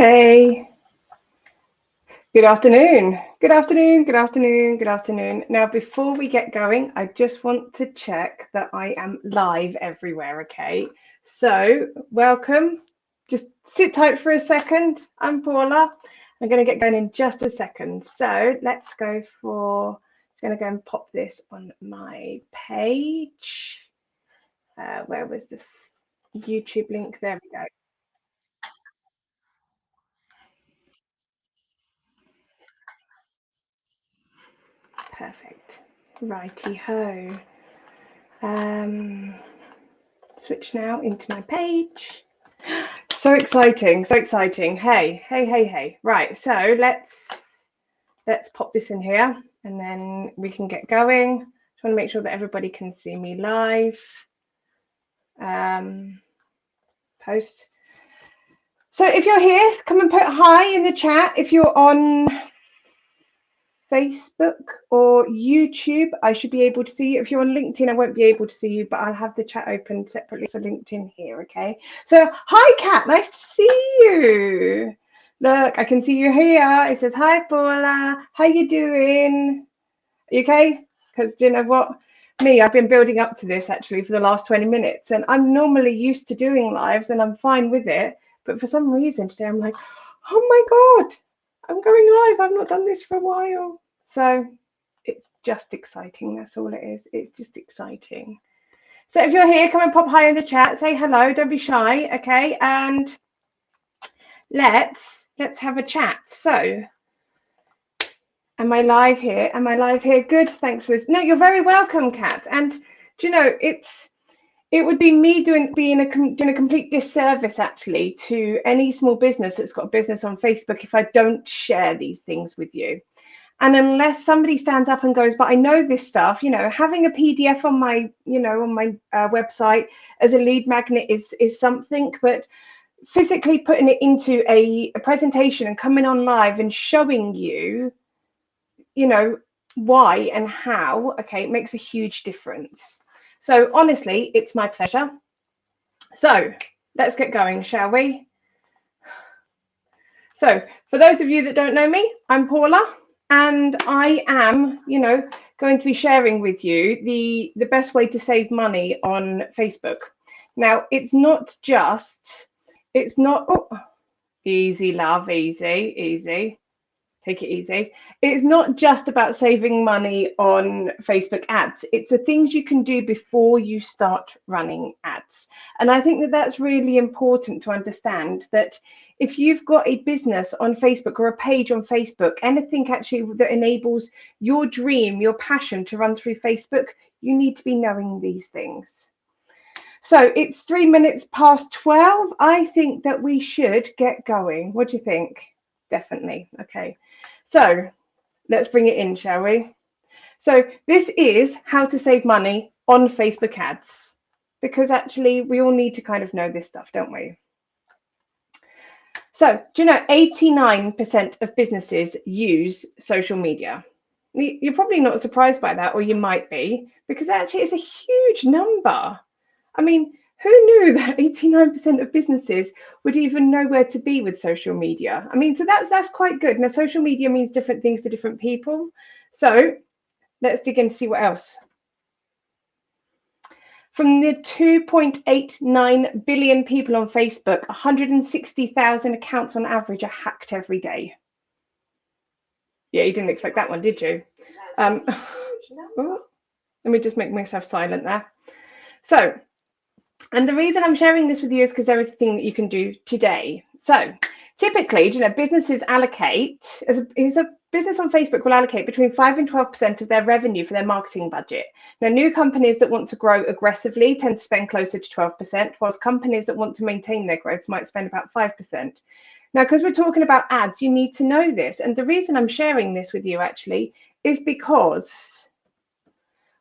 Hey, good afternoon. Good afternoon, good afternoon, good afternoon. Now, before we get going, I just want to check that I am live everywhere, okay? So, welcome. Just sit tight for a second. I'm Paula. I'm going to get going in just a second. So, let's go for, I'm going to go and pop this on my page. Where was the YouTube link? There we go. Perfect. Righty ho. Switch now into my page. So exciting, so exciting. Hey, hey, hey, hey. Right, so let's pop this in here and then we can get going. Just want to make sure that everybody can see me live. Post. So if you're here, come and put hi in the chat. If you're on Facebook or YouTube, I should be able to see you. If you're on LinkedIn, I won't be able to see you, but I'll have the chat open separately for LinkedIn here, okay? So, hi, Kat, nice to see you. Look, I can see you here. It says, hi, Paula, how you doing? Are you okay? Because do you know what? Me, I've been building up to this actually for the last 20 minutes, and I'm normally used to doing lives and I'm fine with it. But for some reason today, I'm like, oh my God, I'm going live. I've not done this for a while. So it's just exciting. That's all it is. It's just exciting. So if you're here, come and pop hi in the chat. Say hello. Don't be shy. Okay. And let's have a chat. So am I live here? Am I live here? Good. Thanks, Liz. No, you're very welcome, Kat. And do you know, it would be me doing a complete disservice actually to any small business that's got a business on Facebook if I don't share these things with you. And unless somebody stands up and goes, but I know this stuff, having a PDF on my, website as a lead magnet is something, but physically putting it into a presentation and coming on live and showing you, why and how, okay, it makes a huge difference. So honestly, it's my pleasure. So let's get going, shall we? So for those of you that don't know me, I'm Paula. And I am, going to be sharing with you the best way to save money on Facebook. Now, it's not, oh, easy, love, easy. Take it easy. It's not just about saving money on Facebook ads. It's the things you can do before you start running ads. And I think that that's really important to understand, that if you've got a business on Facebook or a page on Facebook, anything actually that enables your dream, your passion to run through Facebook, you need to be knowing these things. So it's 3 minutes past 12. I think that we should get going. What do you think? Definitely. Okay. So let's bring it in, shall we? So this is how to save money on Facebook ads, because actually we all need to kind of know this stuff, don't we? So do you know 89% of businesses use social media? You're probably not surprised by that, or you might be, because actually it's a huge number. I mean, who knew that 89% of businesses would even know where to be with social media? I mean, so that's quite good. Now, social media means different things to different people. So let's dig in to see what else. From the 2.89 billion people on Facebook, 160,000 accounts on average are hacked every day. Yeah, you didn't expect that one, did you? Oh, let me just make myself silent there. So, and the reason I'm sharing this with you is because there is a thing that you can do today. So typically, businesses allocate, as a business on Facebook will allocate between 5 and 12% of their revenue for their marketing budget. Now, new companies that want to grow aggressively tend to spend closer to 12%, whilst companies that want to maintain their growth might spend about 5%. Now, because we're talking about ads, you need to know this. And the reason I'm sharing this with you actually is because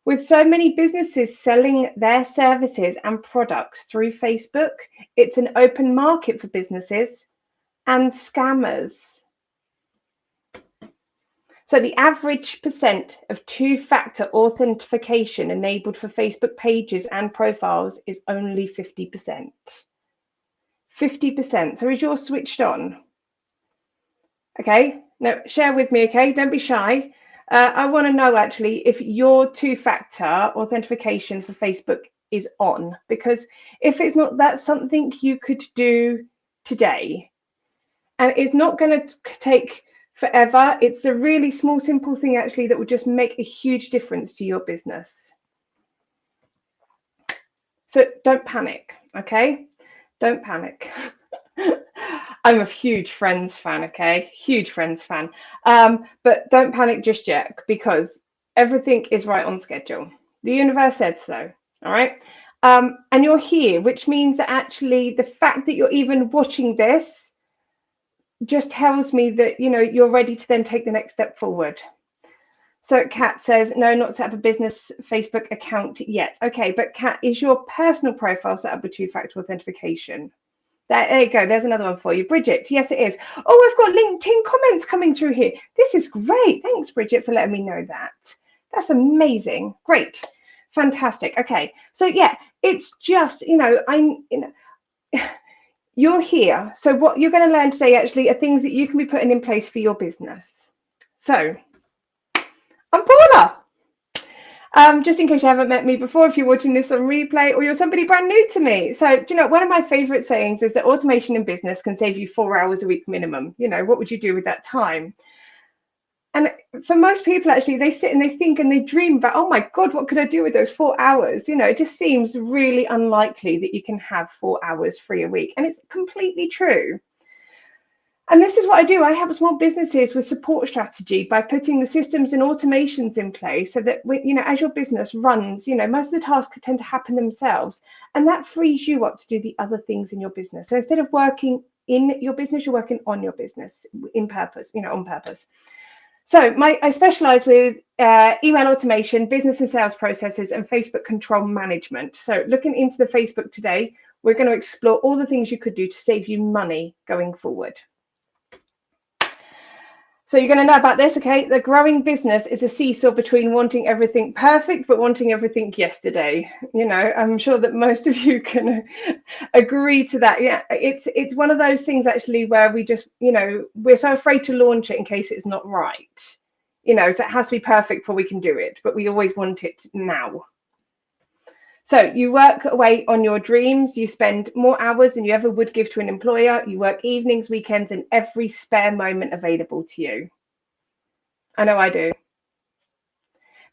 with so many businesses selling their services and products through Facebook, it's an open market for businesses and scammers. So the average percent of two-factor authentication enabled for Facebook pages and profiles is only 50%. 50%. So is yours switched on? Okay, now share with me, okay? Don't be shy. I want to know actually if your two-factor authentication for Facebook is on, because if it's not, that's something you could do today. And it's not going to take forever. It's a really small, simple thing actually that will just make a huge difference to your business. So don't panic, okay? Don't panic. I'm a huge Friends fan, okay? Huge Friends fan. But don't panic just yet, because everything is right on schedule. The universe said so, all right? And you're here, which means that actually the fact that you're even watching this just tells me that, you're ready to then take the next step forward. So Kat says, no, not set up a business Facebook account yet. Okay, but Kat, is your personal profile set up with two-factor authentication? There you go. There's another one for you. Bridget, yes, it is. Oh, I've got LinkedIn comments coming through here. This is great. Thanks, Bridget, for letting me know that. That's amazing. Great. Fantastic. Okay. So yeah, it's just, you're here. So what you're going to learn today actually are things that you can be putting in place for your business. So I'm Paula. Just in case you haven't met me before, if you're watching this on replay or you're somebody brand new to me. So, one of my favorite sayings is that automation in business can save you 4 hours a week minimum. What would you do with that time? And for most people, actually, they sit and they think and they dream about, oh my God, what could I do with those 4 hours? It just seems really unlikely that you can have 4 hours free a week. And it's completely true. And this is what I do. I help small businesses with support strategy by putting the systems and automations in place so that, as your business runs, most of the tasks tend to happen themselves. And that frees you up to do the other things in your business. So instead of working in your business, you're working on your business on purpose. So I specialize with email automation, business and sales processes, and Facebook control management. So looking into the Facebook today, we're going to explore all the things you could do to save you money going forward. So you're going to know about this, okay? The growing business is a seesaw between wanting everything perfect, but wanting everything yesterday. I'm sure that most of you can agree to that. Yeah, it's one of those things actually where we just, we're so afraid to launch it in case it's not right. So it has to be perfect before we can do it, but we always want it now. So you work away on your dreams, you spend more hours than you ever would give to an employer, you work evenings, weekends, and every spare moment available to you. I know I do.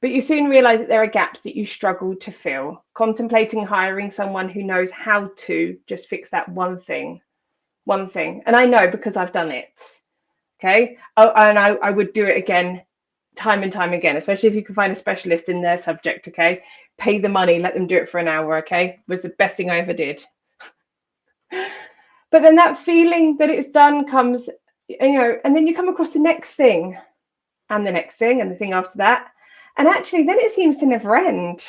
But you soon realize that there are gaps that you struggle to fill, contemplating hiring someone who knows how to just fix that one thing. And I know because I've done it. Okay. Oh, and I would do it again, time and time again, especially if you can find a specialist in their subject. Okay. Pay the money, let them do it for an hour. Okay. It was the best thing I ever did. But then that feeling that it's done comes, and then you come across the next thing and the next thing and the thing after that. And actually, then it seems to never end.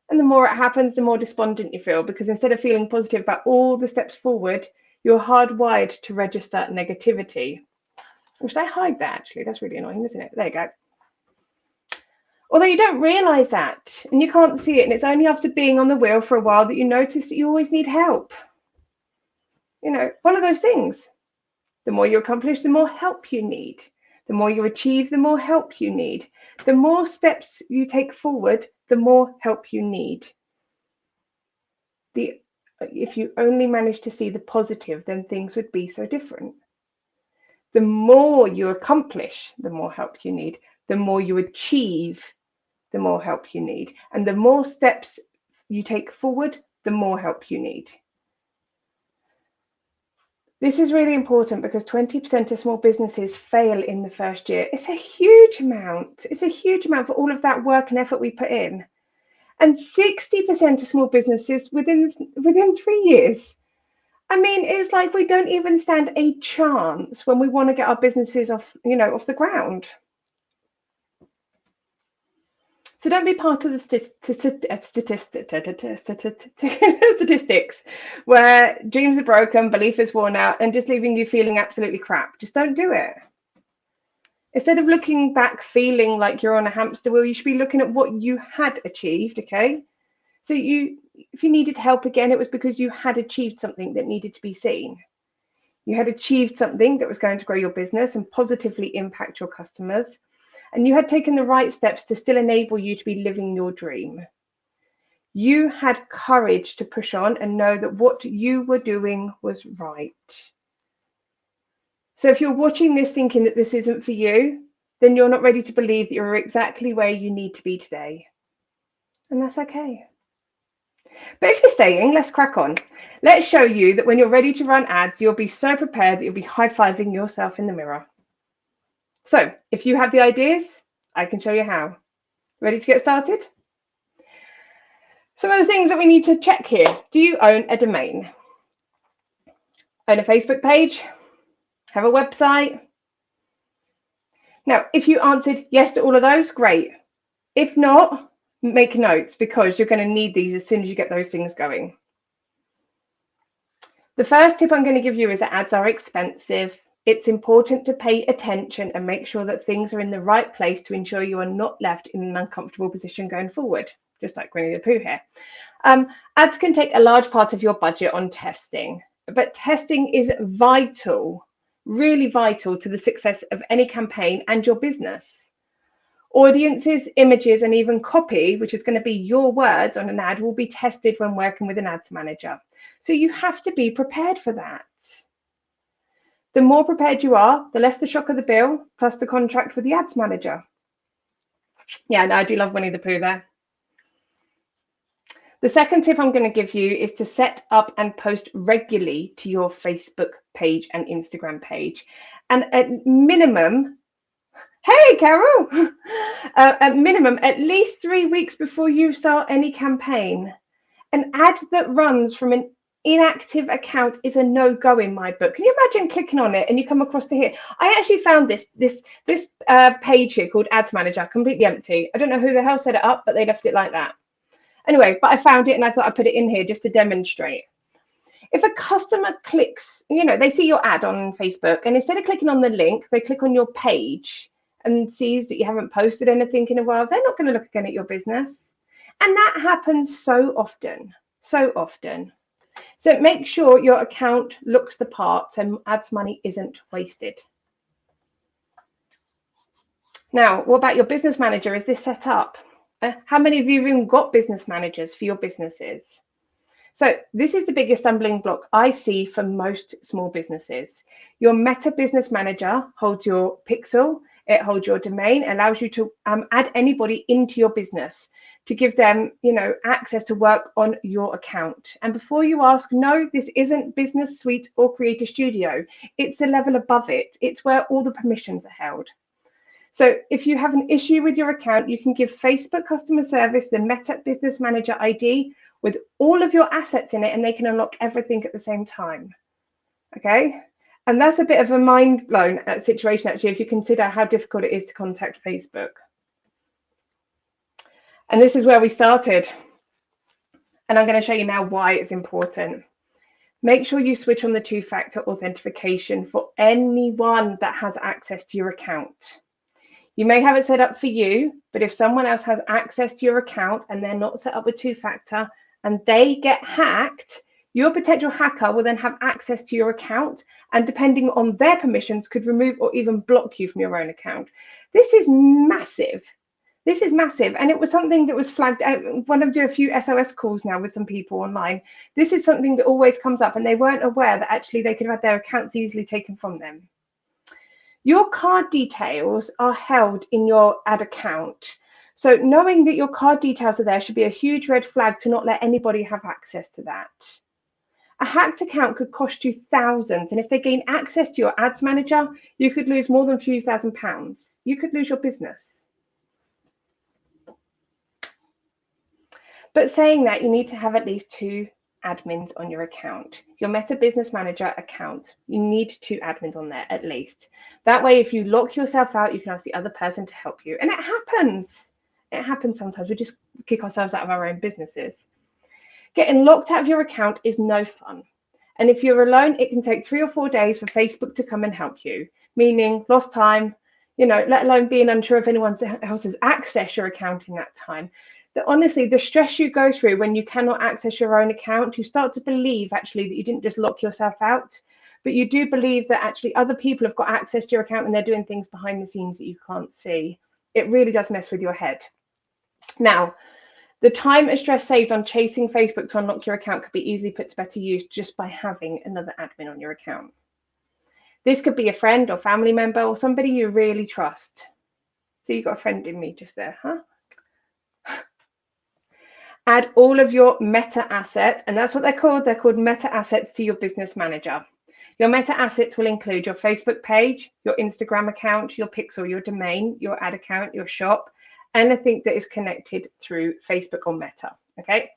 And the more it happens, the more despondent you feel, because instead of feeling positive about all the steps forward, you're hardwired to register negativity. Or should I hide that, actually? That's really annoying, isn't it? There you go. Although you don't realize that and you can't see it. And it's only after being on the wheel for a while that you notice that you always need help. One of those things. The more you accomplish, the more help you need. The more you achieve, the more help you need. The more steps you take forward, the more help you need. If you only manage to see the positive, then things would be so different. The more you accomplish, the more help you need. The more you achieve, the more help you need. And the more steps you take forward, the more help you need. This is really important because 20% of small businesses fail in the first year. It's a huge amount. It's a huge amount for all of that work and effort we put in. And 60% of small businesses within 3 years. I mean, it's like we don't even stand a chance when we want to get our businesses off the ground. So don't be part of the statistics where dreams are broken, belief is worn out, and just leaving you feeling absolutely crap. Just don't do it. Instead of looking back feeling like you're on a hamster wheel, you should be looking at what you had achieved, okay? So if you needed help again, it was because you had achieved something that needed to be seen. You had achieved something that was going to grow your business and positively impact your customers. And you had taken the right steps to still enable you to be living your dream. You had courage to push on and know that what you were doing was right. So if you're watching this thinking that this isn't for you, then you're not ready to believe that you're exactly where you need to be today. And that's okay. But if you're staying, let's crack on. Let's show you that when you're ready to run ads, you'll be so prepared that you'll be high-fiving yourself in the mirror. So if you have the ideas, I can show you how. Ready to get started? Some of the things that we need to check here. Do you own a domain? Own a Facebook page? Have a website? Now, if you answered yes to all of those, great. If not, make notes because you're going to need these as soon as you get those things going. The first tip I'm going to give you is that ads are expensive. It's important to pay attention and make sure that things are in the right place to ensure you are not left in an uncomfortable position going forward, just like Winnie the Pooh here. Ads can take a large part of your budget on testing, but testing is vital, really vital to the success of any campaign and your business. Audiences, images, and even copy, which is going to be your words on an ad, will be tested when working with an ads manager. So you have to be prepared for that. The more prepared you are, the less the shock of the bill, plus the contract with the ads manager. Yeah, no, I do love Winnie the Pooh there. The second tip I'm going to give you is to set up and post regularly to your Facebook page and Instagram page. And at minimum, hey, Carol, at minimum, at least 3 weeks before you start any campaign. An ad that runs from an inactive account is a no-go in my book. Can you imagine clicking on it and you come across to here? I actually found this page here called Ads Manager completely empty. I don't know who the hell set it up, but they left it like that. Anyway, but I found it and I thought I'd put it in here just to demonstrate. If a customer clicks, they see your ad on Facebook and instead of clicking on the link, they click on your page and sees that you haven't posted anything in a while, they're not going to look again at your business. And that happens so often, so often. So make sure your account looks the part so ads money isn't wasted. Now, what about your business manager? Is this set up? How many of you have even got business managers for your businesses? So this is the biggest stumbling block I see for most small businesses. Your Meta Business Manager holds your pixel, it holds your domain, allows you to add anybody into your business to give them, access to work on your account. And before you ask, no, this isn't Business Suite or Creator Studio. It's a level above it. It's where all the permissions are held. So if you have an issue with your account, you can give Facebook customer service the Meta Business Manager ID with all of your assets in it, and they can unlock everything at the same time. Okay? And that's a bit of a mind-blown situation, actually, if you consider how difficult it is to contact Facebook. And this is where we started. And I'm going to show you now why it's important. Make sure you switch on the two-factor authentication for anyone that has access to your account. You may have it set up for you, but if someone else has access to your account and they're not set up with two-factor and they get hacked, your potential hacker will then have access to your account and depending on their permissions could remove or even block you from your own account. This is massive. This is massive. And it was something that was flagged out when I do a few SOS calls now with some people online. This is something that always comes up and they weren't aware that actually they could have had their accounts easily taken from them. Your card details are held in your ad account. So knowing that your card details are there should be a huge red flag to not let anybody have access to that. A hacked account could cost you thousands, and if they gain access to your ads manager, you could lose more than a few £1,000s. You could lose your business. But saying that, you need to have at least 2 admins on your account. Your Meta Business Manager account, you need 2 admins on there at least. That way, if you lock yourself out, you can ask the other person to help you. And it happens. It happens sometimes. We just kick ourselves out of our own businesses. Getting locked out of your account is no fun. And if you're alone, it can take 3 or 4 days for Facebook to come and help you, meaning lost time, let alone being unsure if anyone else has accessed your account in that time. Honestly, the stress you go through when you cannot access your own account, you start to believe actually that you didn't just lock yourself out, but you do believe that actually other people have got access to your account and they're doing things behind the scenes that you can't see. It really does mess with your head. Now, the time and stress saved on chasing Facebook to unlock your account could be easily put to better use just by having another admin on your account. This could be a friend or family member or somebody you really trust. So you've got a friend in me just there, huh? Add all of your meta assets, and that's what they're called. They're called meta assets to your business manager. Your meta assets will include your Facebook page, your Instagram account, your pixel, your domain, your ad account, your shop, anything that is connected through Facebook or Meta. Okay.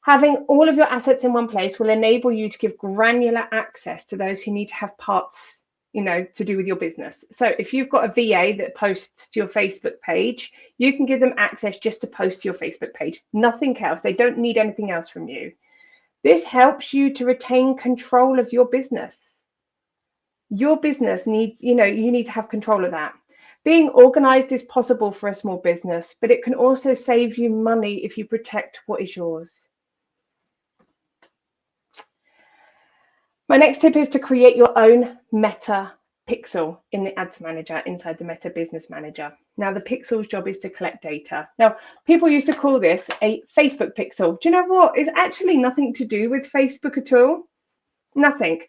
Having all of your assets in one place will enable you to give granular access to those who need to have parts, to do with your business. So if you've got a VA that posts to your Facebook page, you can give them access just to post to your Facebook page, nothing else. They don't need anything else from you. This helps you to retain control of your business. Your business needs, you need to have control of that. Being organized is possible for a small business, but it can also save you money if you protect what is yours. My next tip is to create your own Meta pixel in the Ads Manager inside the Meta Business Manager. Now, the pixel's job is to collect data. Now, people used to call this a Facebook pixel. Do you know what? It's actually nothing to do with Facebook at all. Nothing.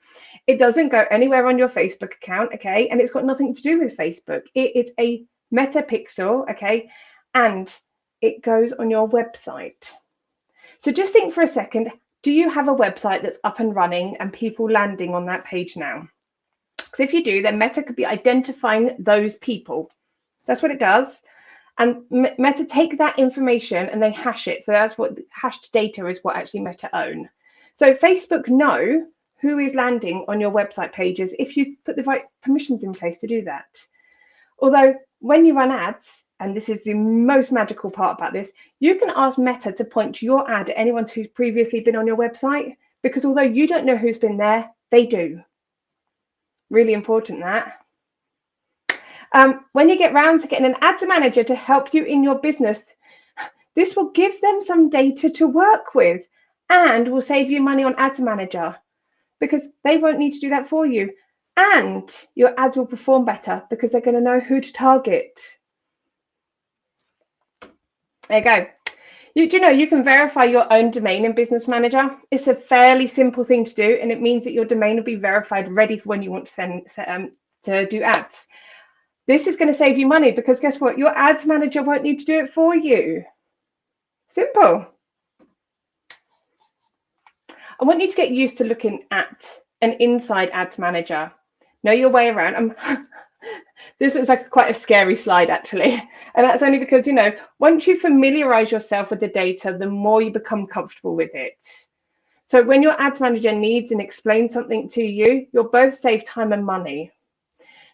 It doesn't go anywhere on your Facebook account, okay? And it's got nothing to do with Facebook. It is a Meta pixel, okay? And it goes on your website. So just think for a second, do you have a website that's up and running and people landing on that page now? Because if you do, then Meta could be identifying those people. That's what it does. And Meta take that information and they hash it. So that's what hashed data is what actually Meta own. So Facebook know who is landing on your website pages if you put the right permissions in place to do that. Although when you run ads, and this is the most magical part about this, you can ask Meta to point to your ad at anyone who's previously been on your website, because although you don't know who's been there, they do. Really important that. When you get round to getting an ads manager to help you in your business, this will give them some data to work with and will save you money on ads manager because they won't need to do that for you. And your ads will perform better because they're going to know who to target. There you go. You can verify your own domain in Business Manager. It's a fairly simple thing to do, and it means that your domain will be verified, ready for when you want to do ads. This is going to save you money because guess what? Your ads manager won't need to do it for you. Simple. I want you to get used to looking at an inside ads manager. Know your way around. This looks like quite a scary slide, actually. And that's only because, once you familiarize yourself with the data, the more you become comfortable with it. So when your ads manager needs and explains something to you, you'll both save time and money.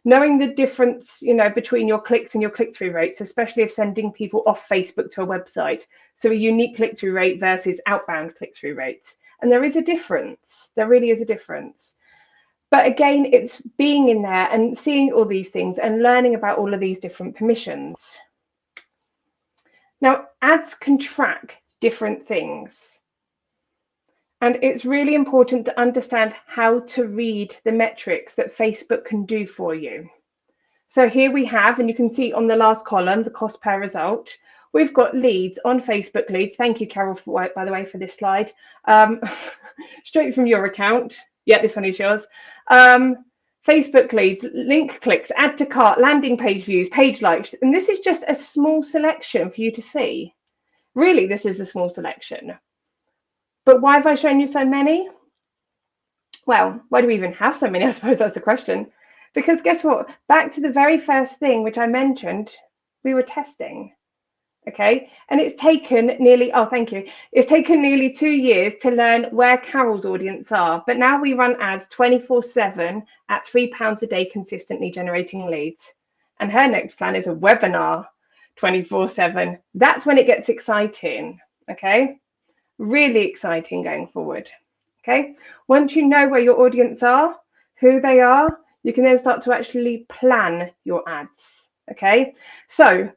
Knowing the difference, between your clicks and your click-through rates, especially if sending people off Facebook to a website. So a unique click-through rate versus outbound click-through rates. And there is a difference. There really is a difference. But again, it's being in there and seeing all these things and learning about all of these different permissions. Now, ads can track different things. And it's really important to understand how to read the metrics that Facebook can do for you. So here we have, and you can see on the last column, the cost per result. We've got leads on Facebook leads. Thank you, Carol, by the way, for this slide. Straight from your account. Yeah, this one is yours. Facebook leads, link clicks, add to cart, landing page views, page likes. And this is just a small selection for you to see. Really, this is a small selection. But why have I shown you so many? Well, why do we even have so many? I suppose that's the question. Because guess what? Back to the very first thing which I mentioned, we were testing. Okay, and it's taken nearly, it's taken nearly 2 years to learn where Carol's audience are. But now we run ads 24/7 at £3 a day, consistently generating leads. And her next plan is a webinar 24/7. That's when it gets exciting. Okay, really exciting going forward. Okay, once you know where your audience are, who they are, you can then start to actually plan your ads. Okay, so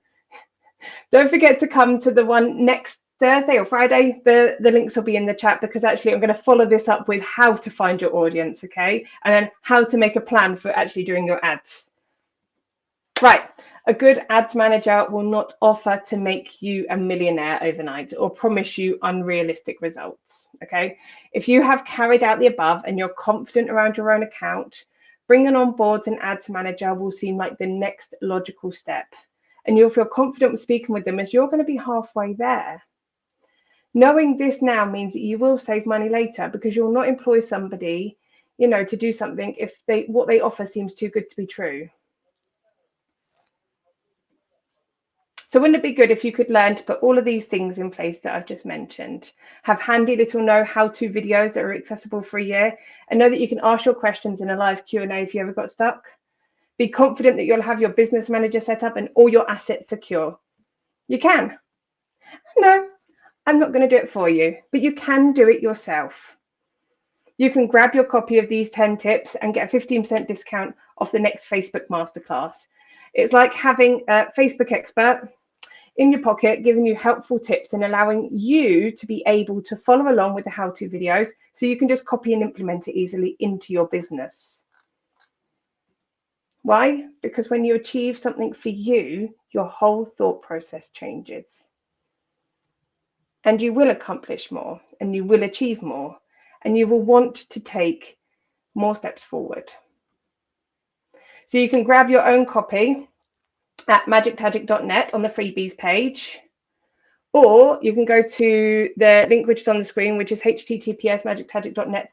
don't forget to come to the one next Thursday or Friday, the links will be in the chat, because actually I'm going to follow this up with how to find your audience, okay? And then how to make a plan for actually doing your ads. Right, a good ads manager will not offer to make you a millionaire overnight or promise you unrealistic results, okay? If you have carried out the above and you're confident around your own account, bringing on board an ads manager will seem like the next logical step. And you'll feel confident with speaking with them, as you're going to be halfway there. Knowing this now means that you will save money later, because you'll not employ somebody, you know, to do something if what they offer seems too good to be true. So wouldn't it be good if you could learn to put all of these things in place that I've just mentioned, have handy little how-to videos that are accessible for a year, and know that you can ask your questions in a live Q&A if you ever got stuck. Be confident that you'll have your business manager set up and all your assets secure. You can. No, I'm not going to do it for you, but you can do it yourself. You can grab your copy of these 10 tips and get a 15% discount off the next Facebook masterclass. It's like having a Facebook expert in your pocket, giving you helpful tips and allowing you to be able to follow along with the how-to videos, so you can just copy and implement it easily into your business. Why? Because when you achieve something for you, your whole thought process changes. And you will accomplish more, and you will achieve more, and you will want to take more steps forward. So you can grab your own copy at magictagic.net on the freebies page, or you can go to the link which is on the screen, which is https://magictagic.net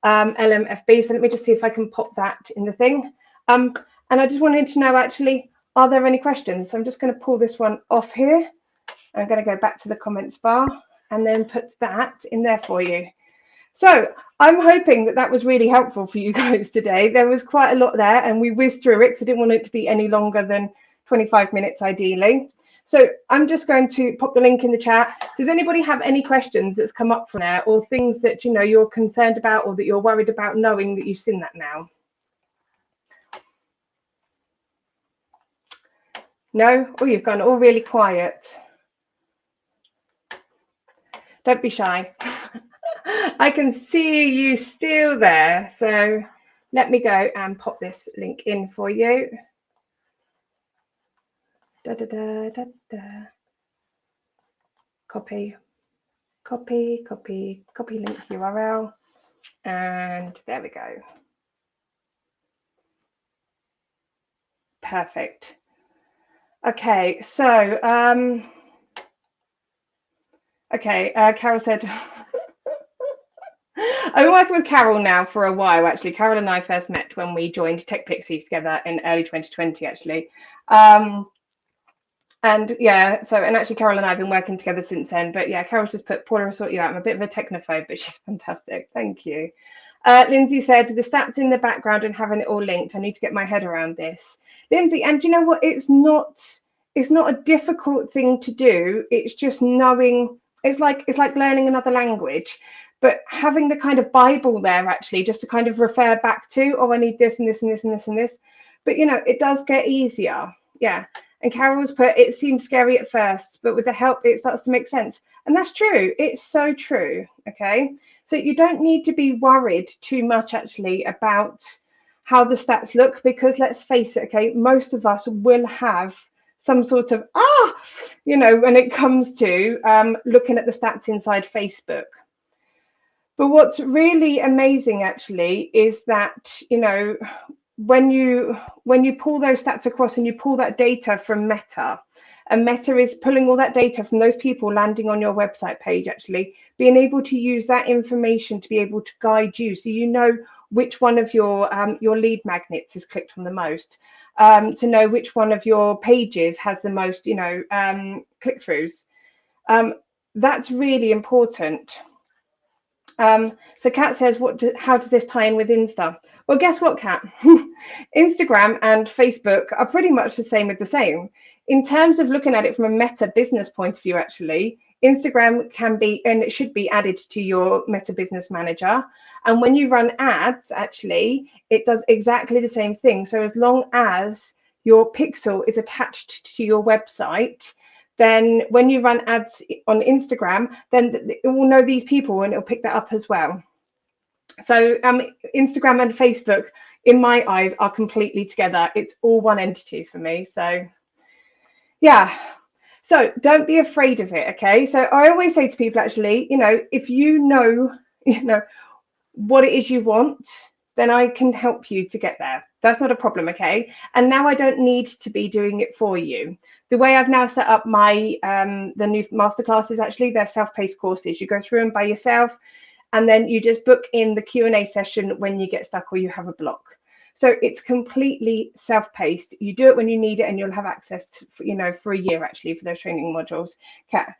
LMFB. So let me just see if I can pop that in the thing. And I just wanted to know, actually, are there any questions? So I'm just going to pull this one off here. I'm going to go back to the comments bar and then put that in there for you. So I'm hoping that that was really helpful for you guys today. There was quite a lot there, and we whizzed through it, so I didn't want it to be any longer than 25 minutes ideally. So I'm just going to pop the link in the chat. Does anybody have any questions that's come up from there, or things that you know you're concerned about or that you're worried about, knowing that you've seen that now? No? Oh, you've gone all really quiet. Don't be shy. I can see you still there. So let me go and pop this link in for you. Da, da, da, da, da. Copy, copy, copy, copy link URL. And there we go. Perfect. Okay, so Carol said, I've been working with Carol now for a while, actually. Carol and I first met when we joined Tech Pixies together in early 2020, actually. And yeah, so, and actually Carol and I have been working together since then. But yeah, Carol's just put, Paula, I'll sort you out. I'm a bit of a technophobe, but she's fantastic. Thank you. Lindsay said, the stats in the background and having it all linked. I need to get my head around this. Lindsay, and you know what? It's not a difficult thing to do. It's just knowing, it's like learning another language, but having the kind of Bible there, actually, just to kind of refer back to, oh, I need this and this and this and this and this. But, you know, it does get easier. Yeah. And Carol's put, it seems scary at first, but with the help, it starts to make sense. And that's true. It's so true. Okay. So you don't need to be worried too much, actually, about how the stats look, because let's face it, okay, most of us will have some sort of, you know, when it comes to looking at the stats inside Facebook. But what's really amazing, actually, is that, you know, when you pull those stats across and you pull that data from Meta, and Meta is pulling all that data from those people landing on your website page, actually being able to use that information to be able to guide you, so you know which one of your lead magnets is clicked on the most, to know which one of your pages has the most, you know, click-throughs. That's really important. So Kat says, how does this tie in with Insta? Well, guess what, Kat? Instagram and Facebook are pretty much the same with the same. In terms of looking at it from a Meta business point of view, actually, Instagram can be, and it should be, added to your Meta Business Manager. And when you run ads, actually, it does exactly the same thing. So as long as your pixel is attached to your website, then when you run ads on Instagram, then it will know these people and it'll pick that up as well. So Instagram and Facebook, in my eyes, are completely together. It's all one entity for me. So yeah. So don't be afraid of it. Okay. So I always say to people, actually, if you know what it is you want, then I can help you to get there. That's not a problem. Okay. And now I don't need to be doing it for you. The way I've now set up my the new masterclasses, actually, they're self-paced courses. You go through them by yourself, and then you just book in the Q&A session when you get stuck or you have a block. So it's completely self-paced. You do it when you need it, and you'll have access to, for a year, actually, for those training modules. Kat.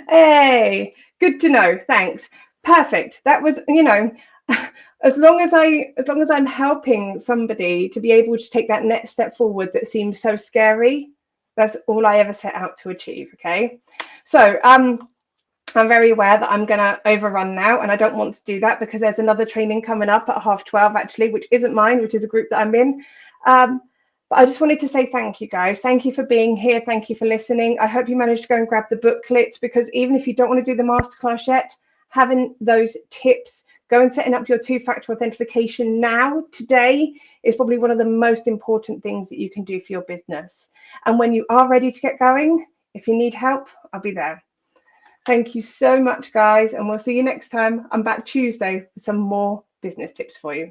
Hey, good to know. Thanks. Perfect. That was, as long as I'm helping somebody to be able to take that next step forward that seems so scary, that's all I ever set out to achieve. Okay. So I'm very aware that I'm going to overrun now, and I don't want to do that because there's another training coming up at 12:30 actually, which isn't mine, which is a group that I'm in. But I just wanted to say thank you, guys. Thank you for being here. Thank you for listening. I hope you managed to go and grab the booklet, because even if you don't want to do the masterclass yet, having those tips, go and setting up your two-factor authentication now, today, is probably one of the most important things that you can do for your business. And when you are ready to get going, if you need help, I'll be there. Thank you so much, guys, and we'll see you next time. I'm back Tuesday with some more business tips for you.